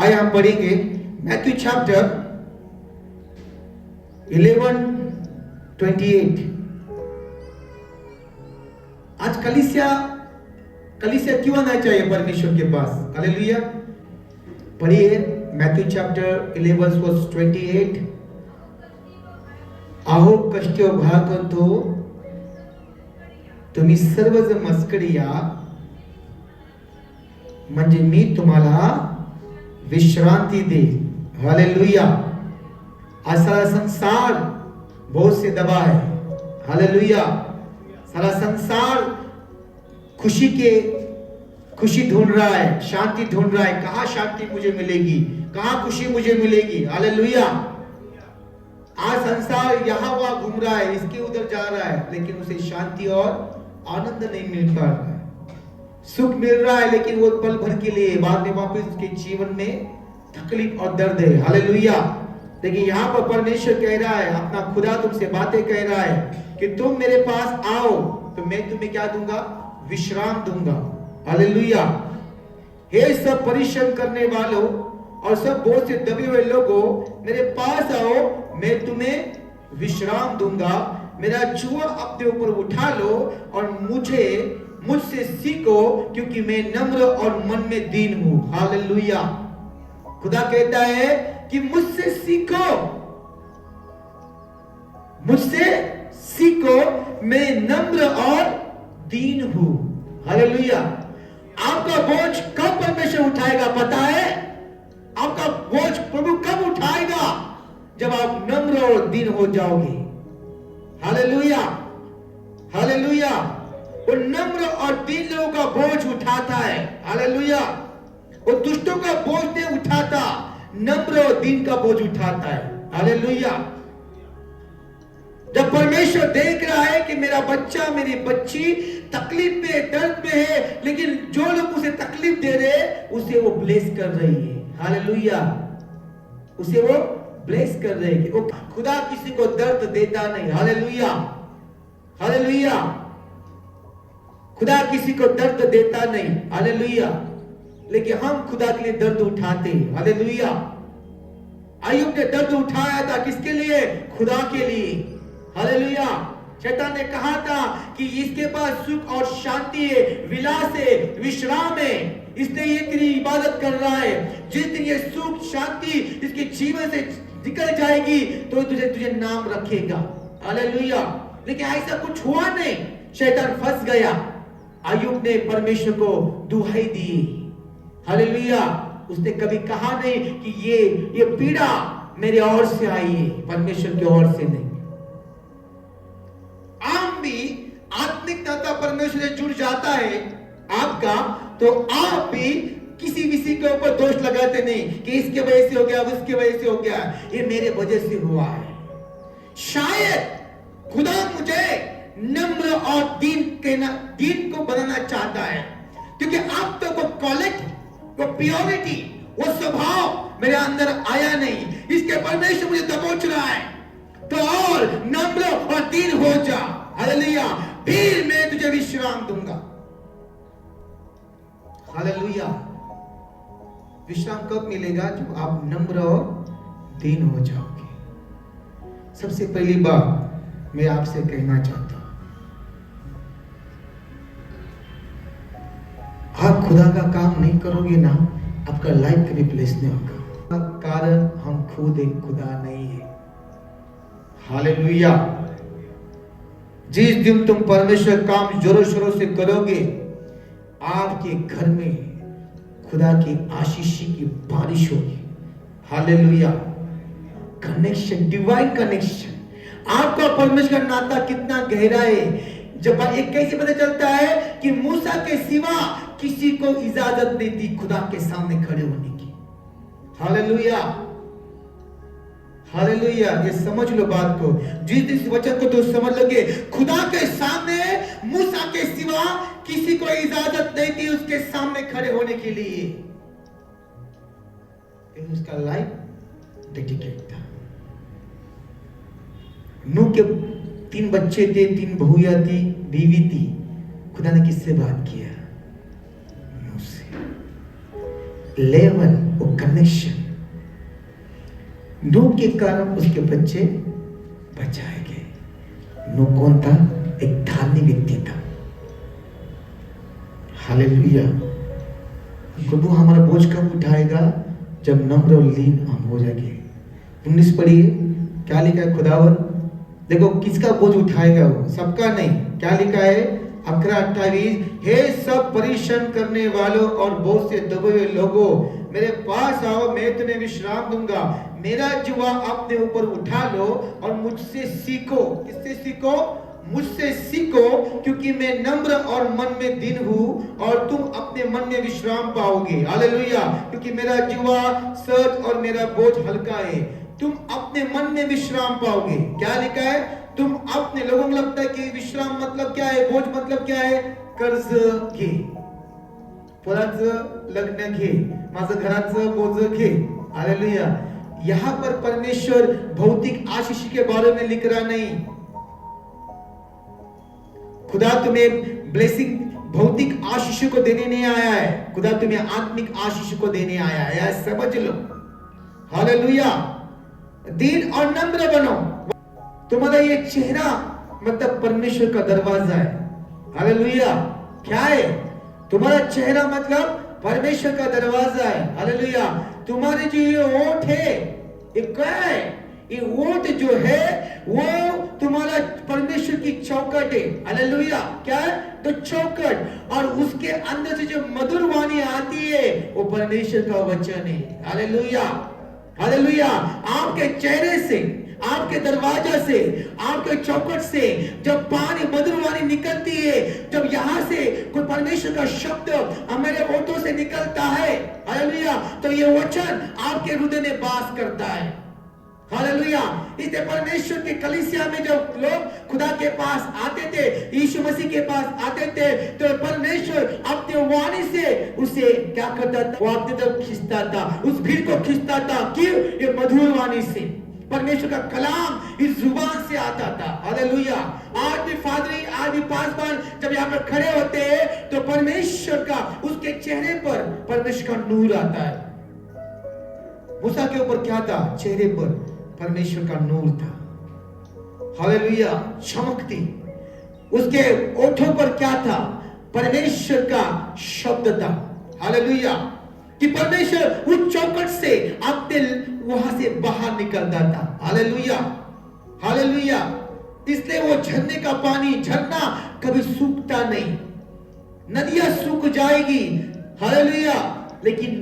आइए हम पढ़ेंगे मैथ्यू चैप्टर 11:28। आज कलीसिया क्यों आना चाहिए परमेश्वर के पास? हालेलुया। पढ़िए मैथ्यू चैप्टर 11:28। आहो कष्टी भागवंतो तुम्ही सर्वजण मस्करी या, म्हणजे मी तुम्हाला विश्रांति दे। हालेलुया। आज सारा संसार बहुत से दबा है। हालेलुया। सारा संसार खुशी ढूंढ रहा है, शांति ढूंढ रहा है। कहाँ शांति मुझे मिलेगी, कहाँ खुशी मुझे मिलेगी? हालेलुया। आज संसार यहाँ वहाँ घूम रहा है, इसके उधर जा रहा है, लेकिन उसे शांति और आनंद नहीं मिल पा रहा है। सुख मिल रहा है लेकिन वो पल भर के लिए, बाद में वापस उसके जीवन में तकलीफ और दर्द है। हालेलुया। लेकिन यहाँ पर परमेश्वर कह रहा है, अपना खुदा तुमसे बातें कह रहा है कि तुम मेरे पास आओ तो मैं तुम्हें क्या दूंगा? विश्राम दूंगा। हालेलुया। हे सब परिश्रम करने वालों और सब बोझ से दबे हुए लोगों, मेरे पास आओ, मैं तुम्हें विश्राम दूंगा। मेरा जुआ अपने ऊपर उठा लो और मुझसे सीखो, क्योंकि मैं नम्र और मन में दीन हूं। हालेलुया। खुदा कहता है कि मुझसे सीखो, मैं नम्र और दीन हूं। हालेलुया। आपका बोझ कब परमेश्वर उठाएगा पता है? आपका बोझ प्रभु कब उठाएगा? जब आप नम्र और दीन हो जाओगे। हालेलुया। हालेलुया। वो नम्र और दीन लोगों का बोझ उठाता है। हालेलुया। वो दुष्टों का बोझ नहीं उठाता, नम्र और दीन का बोझ उठाता है। हालेलुया। जब परमेश्वर देख रहा है कि मेरा बच्चा, मेरी बच्ची तकलीफ में, दर्द में है, लेकिन जो लोग उसे तकलीफ दे रहे उसे वो ब्लेस कर रही है। हालेलुया। उसे वो ब्लेस कर रहे हैं कि वो खुदा किसी को दर्द देता नहीं। हालेलुया। हालेलुया। खुदा किसी को दर्द देता नहीं। हालेलुया। लेकिन हम खुदा के लिए दर्द उठाते हैं। हालेलुया। अय्यूब ने दर्द उठाया था किसके लिए? खुदा के लिए। हालेलुया। शैतान ने कहा था कि इसके पास सुख और शांति है, विलास है, विश्राम है, इसलिए ये तेरी इबादत कर रहा है। जिस दिन ये सुख शांति इसके जीवन से निकल जाएगी तो तुझे नाम रखेगा। हालेलुया। लेकिन ऐसा कुछ हुआ नहीं, शैतान फंस गया। अय्यूब ने परमेश्वर को दुहाई दी। हालेलुया। उसने कभी कहा नहीं कि ये पीड़ा मेरे ओर से आई है, परमेश्वर की ओर से नहीं। आम भी आत्मिक नाता परमेश्वर से जुड़ जाता है आपका, तो आप भी किसी के ऊपर दोष लगाते नहीं कि इसके वजह से हो गया, उसके वजह से हो गया, ये मेरे वजह से हुआ है। शायद खुदा मुझे नम्र और दीन को बनाना चाहता है, क्योंकि अब तो वो क्वालिटी, वो प्योरिटी, वो स्वभाव मेरे अंदर आया नहीं, इसके परमेश्वर मुझे दबोच रहा है। तो और नम्र और दीन हो जा। हालेलुया। फिर मैं तुझे विश्राम दूंगा। हालेलुया। विश्राम कब मिलेगा? जब आप नम्र और दीन हो जाओगे। सबसे पहली बात मैं आपसे कहना चाहता हूं, आप खुदा का काम नहीं करोगे ना, आपका लाइफ कभी प्लेस नहीं होगा। कारण हम खुद एक खुदा नहीं है। हालेलुया। जिस दिन तुम परमेश्वर काम जोरों शोरों से करोगे, आपके घर में खुदा की आशीष की बारिश होगी। हालेलुया। कनेक्शन, डिवाइन कनेक्शन, आपका परमेश्वर का नाता कितना गहरा है। जब एक कैसे पता चलता है कि मूसा के सिवा किसी को इजाजत नहीं थी खुदा के सामने खड़े होने की। हालेलुया। हालेलुया। ये समझ लो बात को। जिस वचन को तो समझ लोगे, खुदा के सामने मूसा के सिवा किसी को इजाजत नहीं थी उसके सामने खड़े होने के लिए। उसका लाइफ डेडिकेट था। नूह के 3 बच्चे थे, 3 बहुया थी, बीवी थी। खुदा ने किससे बात किया? नूह से। लेवल, वो कनेक्शन, नूह के कारण उसके बच्चे बचाए गए। नूह कौन था? एक धार्मिक व्यक्ति था। हालेलुया। प्रभु हमारा बोझ कब उठाएगा? जब नम्र और लीन हम हो जाएंगे। 19 पढ़िए, क्या लिखा है खुदावन? देखो किसका बोझ उठाएगा वो? सबका नहीं। क्या लिखा है? 11:28, हे सब परिश्रम करने वालों और बोझ से दबे हुए लोगों, मेरे पास आओ, मैं तुम्हें विश्राम दूंगा। मेरा जुआ अपने ऊपर उठा लो और मुझसे सीखो। किससे सीखो? मुझसे सीखो, क्योंकि मैं नम्र और मन में दीन हूं और तुम अपने मन में विश्राम पाओगे। हालेलुया। क्योंकि मेरा जुआ सच और मेरा बोझ हल्का है। तुम अपने मन में विश्राम पाओगे। क्या लिखा है? तुम अपने, लोगों को लगता है कि विश्राम मतलब क्या है, बोझ मतलब क्या है? कर्ज घे, फळाचं लग्न घे, माझं घराचं बोझ घे। हालेलुया। यहां पर परमेश्वर भौतिक आशीष के बारे में लिख रहा नहीं। खुदा तुम्हें ब्लेसिंग, भौतिक आशीष को देने नहीं आया है। खुदा तुम्हें आत्मिक आशीष को देने आया है, यह समझ लो। हालेलुया। दीन और नम्र बनो। तुम्हारा ये चेहरा मतलब परमेश्वर का दरवाजा है। हालेलुया। क्या है? तुम्हारा चेहरा मतलब परमेश्वर का दरवाजा है। हालेलुया। तुम्हारे जो ये ओठ है, ये क्या है? ये ओठ जो है वो तुम्हारा परमेश्वर की चौखट है। हालेलुया। क्या है? तो चौखट, और उसके अंदर से जो मधुर वाणी आती है वो परमेश्वर का वचन है। हालेलुया। हालेलुया। आपके चेहरे से, आपके दरवाजा से, आपके चौखट से जब पानी, मधुर वाणी निकलती है, जब यहां से कोई परमेश्वर का शब्द हमारे ओठों से निकलता है, हालेलुया, तो ये वचन आपके हृदय में वास करता है। हालेलुया। इसलिए परमेश्वर की कलीसिया में जब लोग खुदा के पास आते थे, यीशु मसीह के पास आते थे, तो परमेश्वर अपने वाणी से उसे क्या करता था? वो अपनी तरफ खींचता था, उस भीड़ को खींचता था। क्यों? ये मधुर वाणी से, परमेश्वर का कलाम इस जुबान से आता था। हालेलुया। आज भी फादरी, आज भी पासवान जब यहाँ पर खड़े होते हैं तो परमेश्वर का, उसके चेहरे पर परमेश्वर का नूर आता है। मूसा के ऊपर क्या था? चेहरे पर परमेश्वर का नूर था। हालेलुया। चमक थी। उसके ओठों पर क्या था? परमेश्वर का शब्द था। हालेलुया। कि परमेश्वर उस चौखट से अपने वहां से बाहर निकलता था। हालेलुया। हालेलुया। इसलिए वो झरने का पानी, झरना कभी सूखता नहीं। नदियां सूख जाएगी, हालेलुया, लेकिन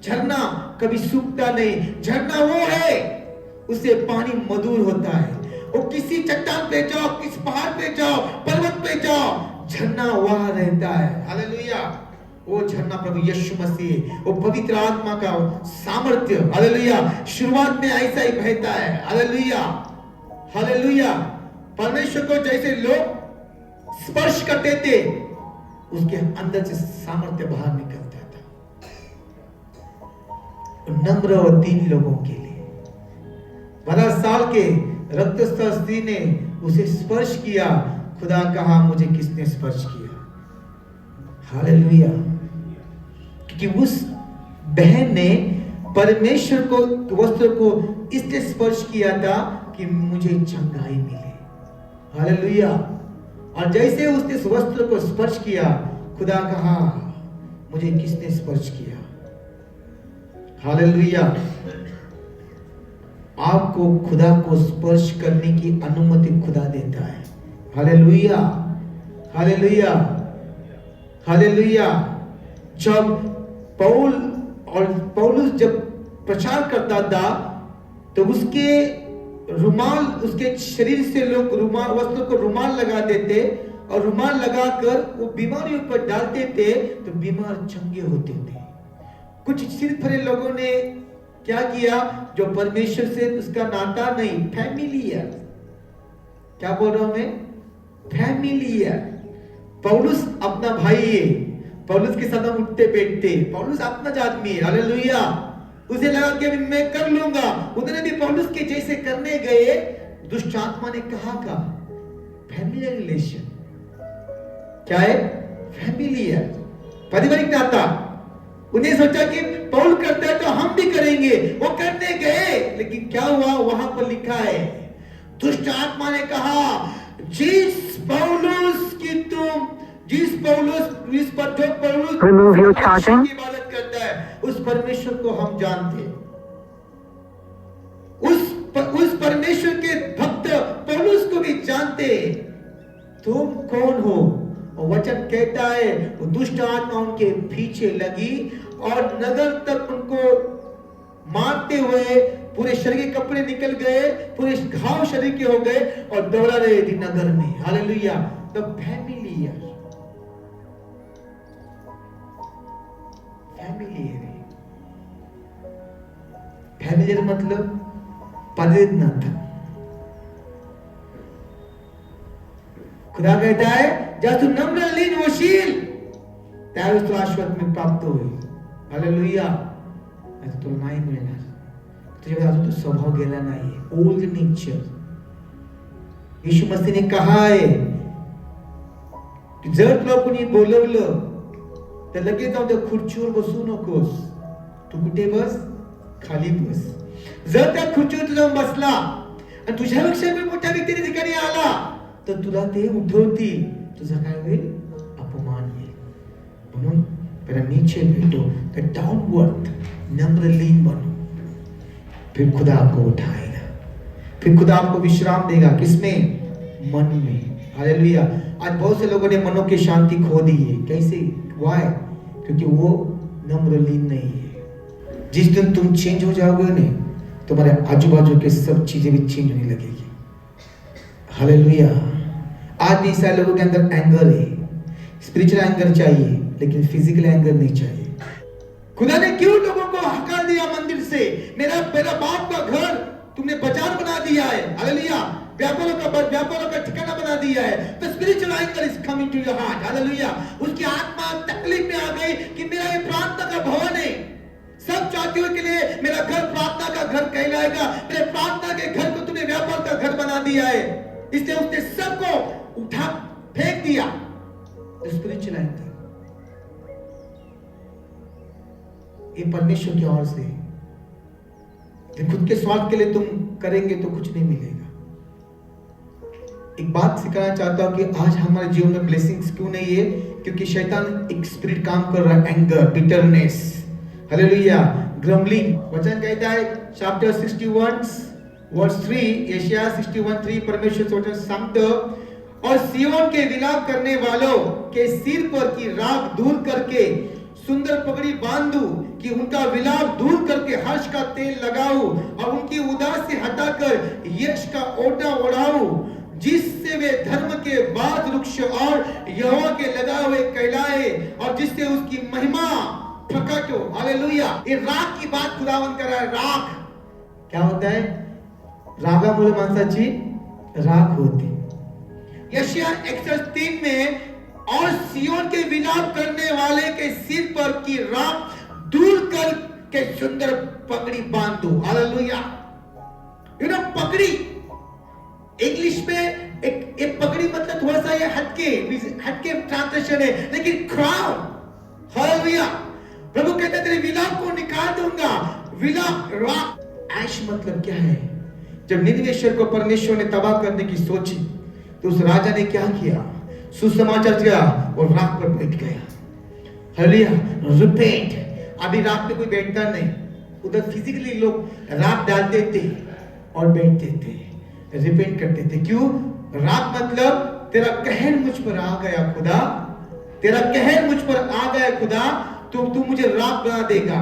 झरना कभी सूखता नहीं। झरना वो है, उससे पानी मधुर होता है। वो किसी चट्टान पे जाओ, किस पहाड़ पे जाओ, पर्वत पे जाओ, झरना वहां रहता है। हालेलुया। वो झरना प्रभु यीशु मसीह, वो पवित्र आत्मा का सामर्थ्य, हालेलुया, शुरुआत में ऐसा ही बहता है। हालेलुया। हालेलुया। परमेश्वर को जैसे लोग स्पर्श करते थे, उसके अंदर से सामर्थ्य बाहर निकलता था। नम्र और दीन लोगों के लिए 12 साल के रक्तस्थ स्त्री ने उसे स्पर्श किया। खुदा कहा, मुझे किसने स्पर्श किया? हालेलुया। क्योंकि उस बहन ने परमेश्वर को, वस्त्र को इसलिए स्पर्श किया था कि मुझे चंगाई मिले। हालेलुया। और जैसे उसने उस वस्त्र को स्पर्श किया, खुदा कहा, मुझे किसने स्पर्श किया? हालेलुया। आपको खुदा को स्पर्श करने की अनुमति खुदा देता है। हालेलुया। हालेलुया। हालेलुया। जब पौलुस जब प्रचार करता था तो उसके रुमाल, उसके शरीर से लोग रुमाल, वस्त्र को रुमाल लगा देते और रुमाल लगाकर वो बीमारियों पर डालते थे तो बीमार चंगे होते थे। कुछ सिर फरे लोगों ने क्या किया? जो परमेश्वर से उसका नाता नहीं, फैमिलियर, क्या बोल रहा हूं मैं? फैमिलियर। पौलुस अपना भाई है, पौलुस के साथ हम उठते बैठते, पौलुस अपना आदमी है। हालेलुया। उसे लगा कि मैं कर लूंगा। उन्होंने भी पौलुस के जैसे करने गए, दुष्ट आत्मा ने कहा का फैमिलियर रिलेशन क्या है? फैमिलियर, पारिवारिक नाता। उन्हें सोचा कि पौल करता है तो हम भी करेंगे, वो करने गए, लेकिन क्या हुआ? वहां पर लिखा है, दुष्ट आत्मा ने कहा, जिस पौलुस पर जो पौलुस Remove your charging. की इबादत करता है, उस परमेश्वर को हम जानते हैं, उस परमेश्वर के भक्त पौलुस को भी जानते हैं, तुम कौन हो? और वचन कहता है वो दुष्ट आत्मा उनके पीछे लगी और नगर तक उनको मारते हुए पूरे शरीर के कपड़े निकल गए, पूरे घाव शरीर के हो गए और दौड़ा रहे थे नगर में। हालेलुया। द फैमिलियर मतलब परिचित न था। खुदा कहता है जब तू नम्र लीन वशील त्यावेळेस तुला आशीर्वाद प्राप्त होईल। हालेलुया। आता तुला नाही मिळणार, तुझ्याकडे अजून तो स्वभाव गेला नाहीये, ओल्ड नेचर। यीशु मसीहने कहा आहे की जर तुला कोणी बोलवलं तर लगेच जाऊन त्या खुर्चीवर बसू नकोस, तू कुठे बस? खाली बस। जर त्या खुर्चीवर तू जाऊन बसला आणि तुझ्यापेक्षा मी मोठ्या व्यक्तीने ठिकाणी आला तर तुला ते उठवतील, तुझा काय होईल? अपमान होईल। म्हणून पहले नीचे बैठो, तो डाउनवर्ड नम्र लीन बनो, फिर खुदा आपको उठाएगा, फिर खुदा आपको विश्राम देगा। किसमें? मन में। हालेलुया। आज बहुत से लोगों ने मनों की शांति खो दी है। कैसे? वाई? क्योंकि वो नम्र लीन नहीं है। जिस दिन तुम चेंज हो जाओगे ना, तुम्हारे आजू बाजू के सब चीजें भी चेंज होने लगेगी। हालेलुया। आज भी सारे लोगों के अंदर एंगर है, स्पिरिचुअल एंगर चाहिए, लेकिन फिजिकल एंगर नहीं चाहिए। खुदा ने क्यों लोगों को हकार दिया मंदिर से? मेरा बाप का घर तुमने बाजार बना दिया है। हालेलुया। व्यापारों का ठिकाना बना दिया है। तो spiritual anger is coming to your heart. Hallelujah. उसकी आत्मा तकलीफ में आ गई कि मेरा ये प्रार्थना का भवन है, सब जातियों के लिए मेरा घर प्रार्थना का घर कहलाएगा, मेरे प्रार्थना के घर को तुमने व्यापार का घर बना दिया है। इसलिए उसने सबको उठा फेंक दिया। स्पिरिचुअल एंगर ये परमेश्वर की ओर से, खुद के स्वार्थ के लिए तुम करेंगे तो कुछ नहीं मिलेगा। एक बात सिखाना चाहता हूं कि आज हमारे जीवन में ब्लेसिंग्स क्यों नहीं है? क्योंकि शैतान एक स्पिरिट काम कर रहा है, एंगर, बिटरनेस। हालेलुया। ग्रम्बलिंग। वचन कहता है चैप्टर 61 वर्स 3, यशायाह 61:3 परमेश्वर से वचन सांगतो, और सियोन के विलाप करने वालों के सिर पर की राख दूर करके सुंदर पगड़ी बांधू, कि उनका विलाप दूर करके हर्ष का तेल लगाऊं और उनकी उदासी हटाकर यश का ओढ़ा ओढ़ाऊं, जिससे वे धर्म के बाद वृक्ष और यहोवा के लगाए हुए कहलाए और जिससे उसकी महिमा प्रकट हो। हालेलुया। ये राख की बात खुदावंत कर रहा है। राख क्या होता है? रागामुळे माणसाची राख होती। यशायाह 61:3 में, और सियोन के विलाप करने वाले के सिर पर की राख दूर कर के सुंदर पगड़ी बांधो। हालेलुया। यू नो पगड़ी इंग्लिश में एक पगड़ी मतलब थोड़ा सा ये हटके ट्रांसलेशन है, लेकिन क्राउन। हालेलुया। प्रभु कहते तेरे विलाप को निकाल दूंगा। विलाप राख। ऐश मतलब क्या है? जब निन्वेश्वर को परमेश्वर ने तबाह करने की सोची तो उस राजा ने क्या किया? सुसमाचार किया और राख पर बैठ गया। हालेलुया। रिपेंट। अभी राख पे कोई बैठता नहीं, उधर फिजिकली लोग राख डालते थे और बैठते थे, रिपेंट करते थे। क्यों? राख मतलब तेरा कहर मुझ पर आ गया खुदा, तेरा कहर मुझ पर आ गया खुदा, तो तू मुझे राख बना देगा,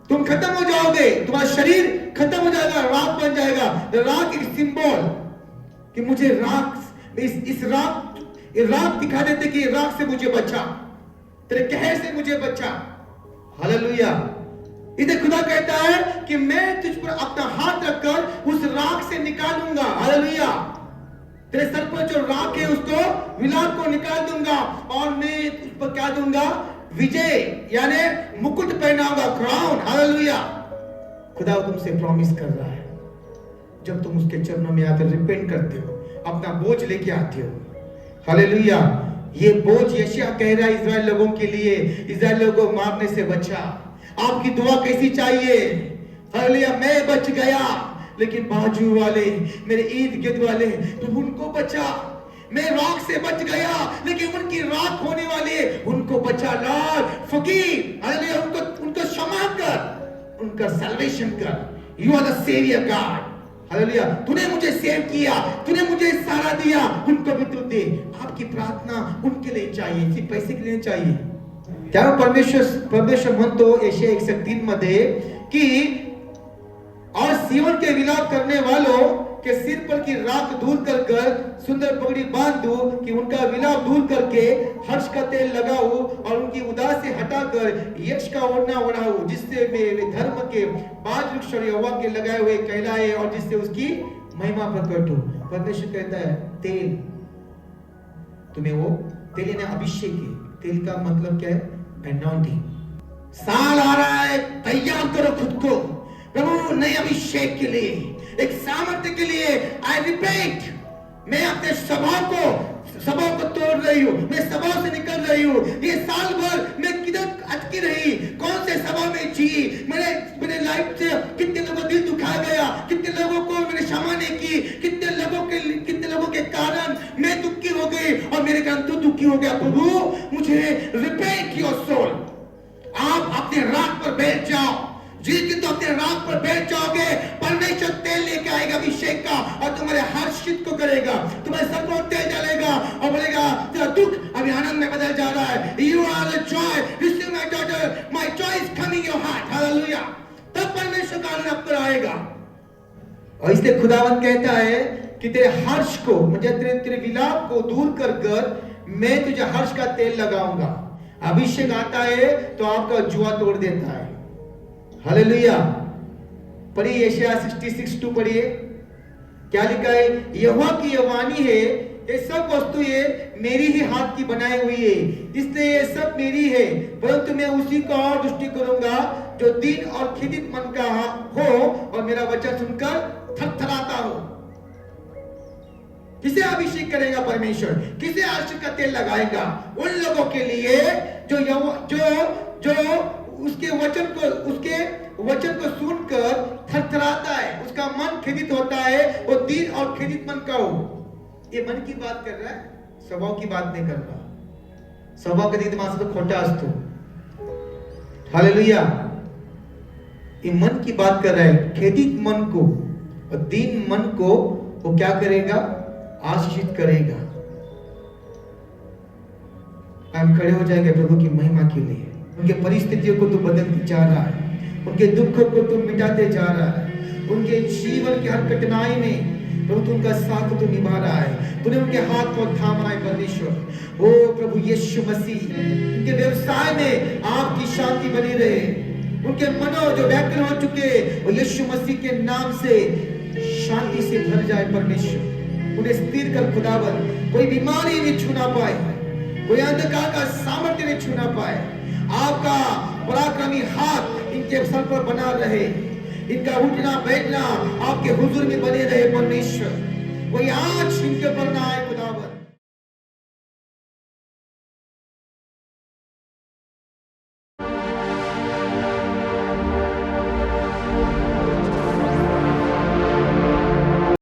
तुम खत्म हो जाओगे, तुम्हारा शरीर खत्म हो जाएगा, राख बन जाएगा। राख एक सिंबल कि मुझे राख, इस राख दिखा देते कि राख से मुझे बचा, तेरे कहर से मुझे बचा। हालेलुया। इधर खुदा कहता है कि मैं तुझ पर अपना हाथ रखकर उस राख से निकालूंगा। हालेलुया। तेरे सर पर जो राख है उसको, विलाप को निकाल दूंगा और मैं तुझ पर क्या दूंगा? विजय, यानी मुकुट पहनाऊंगा, क्राउन। हालेलुया। खुदा तुमसे प्रॉमिस कर रहा है, जब तुम उसके चरणों में आकर रिपेंट करते हो, अपना बोझ लेके आते हो, हालेलुया, ये बोझ यशायाह कह रहा है इजराइल लोगों के लिए, इजराइल लोगों को मारने से बचा। आपकी दुआ कैसी चाहिए? हालेलुया, मैं बच गया लेकिन बाजू वाले, मेरे इर्द गिर्द वाले, तुम उनको बचा। मैं राख से बच गया लेकिन उनकी राख होने वाले, उनको बचा। लॉर्ड फॉरगिव, हालेलुया, उनको क्षमा कर, उनका सल्वेशन कर। You are the saviour God, hallelujah. तूने मुझे सेव किया, तूने मुझे सहारा दिया, उनको भी तू दे। आपकी प्रार्थना उनके लिए चाहिए, सिर्फ पैसे के लिए चाहिए। त्या परमेश्वर म्हणतो यशायाह 1:3 मध्ये की और सिय्योन के विलाप करने वालों के सिर पर की राख दूर कर सुंदर पगड़ी बांध दूं, कि उनका विलाप दूर करके हर्ष का तेल लगाऊं और उनकी उदासी हटाकर यक्ष का ओढ़ना ओढ़ाऊं, जिससे वे धर्म के बाज वृक्ष और यहोवा के लगाए हुए कहलाए और जिससे उसकी महिमा प्रकट हो। परमेश्वर कहता है तेल, तुम्हें वो तेल यानी अभिषेक है। तेल का मतलब क्या है? अनॉइंटिंग। साल आ रहा है, तैयार करो खुद को प्रभु नए अभिषेक के लिए, एक सामर्थ्य के लिए। आई रिपीट, मैं अपने स्वभाव को तोड़ रही हूँ, मैं स्वभाव से निकल रही हूँ। ये साल भर मैं किधर अटकी रही, कौन से स्वभाव में जी, मेरे लाइफ से कितने लोगों को दिल दुखाया गया, कितने लोगों को मैंने क्षमा नहीं की, कितने लोगों के कारण मैं दुखी हो गई और मेरे कारण तू दुखी हो गया। प्रभु मुझे रिपेंट योर सोल। आप अपने राह पर बैठ जाओ, जिस दिन तो अपने राह पर बैठ जाओगे, परमेश्वर तेल लेके आएगा अभिषेक का और तुम्हारे हर्षित को करेगा, तुम्हारे सर पर तेल डालेगा और बोलेगा तेरा दुख अभी आनंद में बदल जा रहा है। You are the joy, receive my daughter, my joy is coming your heart. Hallelujah. तब परमेश्वर का आनंद आप पर आएगा। और इसलिए खुदावंद कहता है कि तेरे हर्ष को, मुझे तेरे विलाप को दूर कर मैं तुझे हर्ष का तेल लगाऊंगा। अभिषेक आता है तो आपका जुआ तोड़ देता है। हालेलुया। पढ़िए यशायाह 66:2 पढ़िए, क्या लिखा है? यहोवा की यह वाणी है, ये सब वस्तुएं मेरी ही हाथ की बनाई हुई है, इसलिए ये सब मेरी है, परंतु मैं उसी को और दुष्टि करूंगा जो दीन और खिदित मन का हो और मेरा वचन सुनकर थरथराता हो। किसे अभिषेक करेगा परमेश्वर? किसे हर्ष का तेल लगाएगा? उन लोगों के लिए जो उसके वचन को सुनकर थरथराता है, उसका मन खिदित होता है, वो दीन और खिदित मन का हो। ये मन की बात कर रहा है, स्वभाव की बात नहीं कर रहा। स्वभाव कधी माणूस तो खोटा असतो। हालेलुया। ये मन की बात कर रहा है, खिदित मन को और दीन मन को वो क्या करेगा? आशीषित करेगा। हम खड़े हो जाएंगे प्रभु की महिमा के लिए। उनके परिस्थितियों को तू बदलते जा रहा है, उनके दुखों को तू मिटाते जा रहा है, उनके जीवन की हर कठिनाई में प्रभु तू उनका साथ तू निभा रहा है। तूने उनके हाथ को थामा है परमेश्वर। ओ प्रभु यीशु मसीह, उनके व्यवसाय में आपकी शांति बनी रहे, उनके मनो जो व्याकुल हो चुके वो यीशु मसीह के नाम से शांति से भर जाए परमेश्वर। उन्हें स्थिर कर खुदावन, कोई बीमारी नहीं छूना पाए, कोई अंधकार का सामर्थ्य नहीं छूना पाए। आपका पराक्रमी हाथ इनके सर पर बना रहे, इनका उठना बैठना आपके हुजूर में बने रहे परमेश्वर। कोई आँच इनके ऊपर ना आए खुदावन।